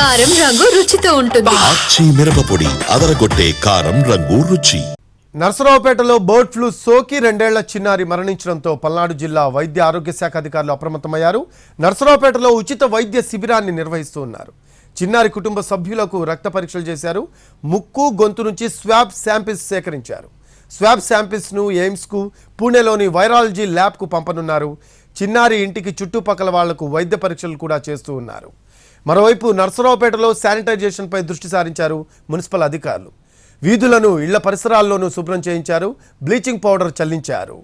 కారం రంగు రుచితో ఉంటుంది. ఆచి మిరపపొడి అదరగొట్టే కారం రంగు రుచి. నర్సరావుపేటలో బర్డ్ ఫ్లూ సోకి 2 ఏళ్ల చిన్నారి మరణించడంతో పల్నాడు జిల్లా వైద్య ఆరోగ్య శాఖ అధికారులు అప్రమత్తమయ్యారు. నర్సరావుపేటలో ఉచిత వైద్య శిబిరాన్ని నిర్వహిస్తూ ఉన్నారు. చిన్నారి కుటుంబ సభ్యులకు రక్త పరీక్షలు చేశారు. ముక్కు గొంతు నుంచి స్వాబ్ శాంపిల్స్ సేకరించారు. స్వాబ్ శాంపిల్స్ను ఎయిమ్స్కు, పూణేలోని వైరాలజీ ల్యాబ్కు పంపనున్నారు. చిన్నారి ఇంటికి చుట్టుపక్కల వాళ్లకు వైద్య పరీక్షలు కూడా చేస్తూ ఉన్నారు. మరోవైపు నర్సరావుపేటలో శానిటైజేషన్పై దృష్టి సారించారు మున్సిపల్ అధికారులు. వీధులను, ఇళ్ల పరిసరాల్లోనూ శుభ్రం చేయించారు. బ్లీచింగ్ పౌడర్ చల్లించారు.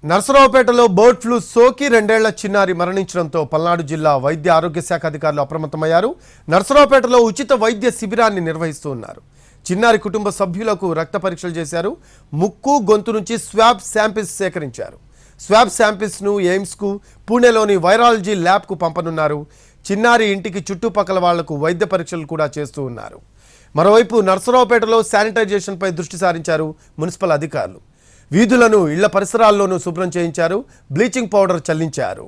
నర్సరావుపేటలో బర్డ్ ఫ్లూ సోకి 2 ఏళ్ల చిన్నారి మరణించడంతో పల్నాడు జిల్లా వైద్య ఆరోగ్య శాఖ అధికారులు అప్రమత్తమయ్యారు. నర్సరావుపేటలో ఉచిత వైద్య శిబిరాన్ని నిర్వహిస్తూ ఉన్నారు. చిన్నారి కుటుంబ సభ్యులకు రక్త పరీక్షలు చేశారు. ముక్కు గొంతు నుంచి స్వాబ్ శాంపిల్స్ సేకరించారు. స్వాబ్ శాంపిల్స్ను ఎయిమ్స్కు, పూణేలోని వైరాలజీ ల్యాబ్కు పంపనున్నారు. చిన్నారి ఇంటికి చుట్టుపక్కల వాళ్లకు వైద్య పరీక్షలు కూడా చేస్తూ ఉన్నారు. మరోవైపు నర్సరావుపేటలో శానిటైజేషన్పై దృష్టి సారించారు మున్సిపల్ అధికారులు. వీధులను, ఇళ్ల పరిసరాల్లోనూ శుభ్రం చేయించారు. Bleaching powder చల్లించారు.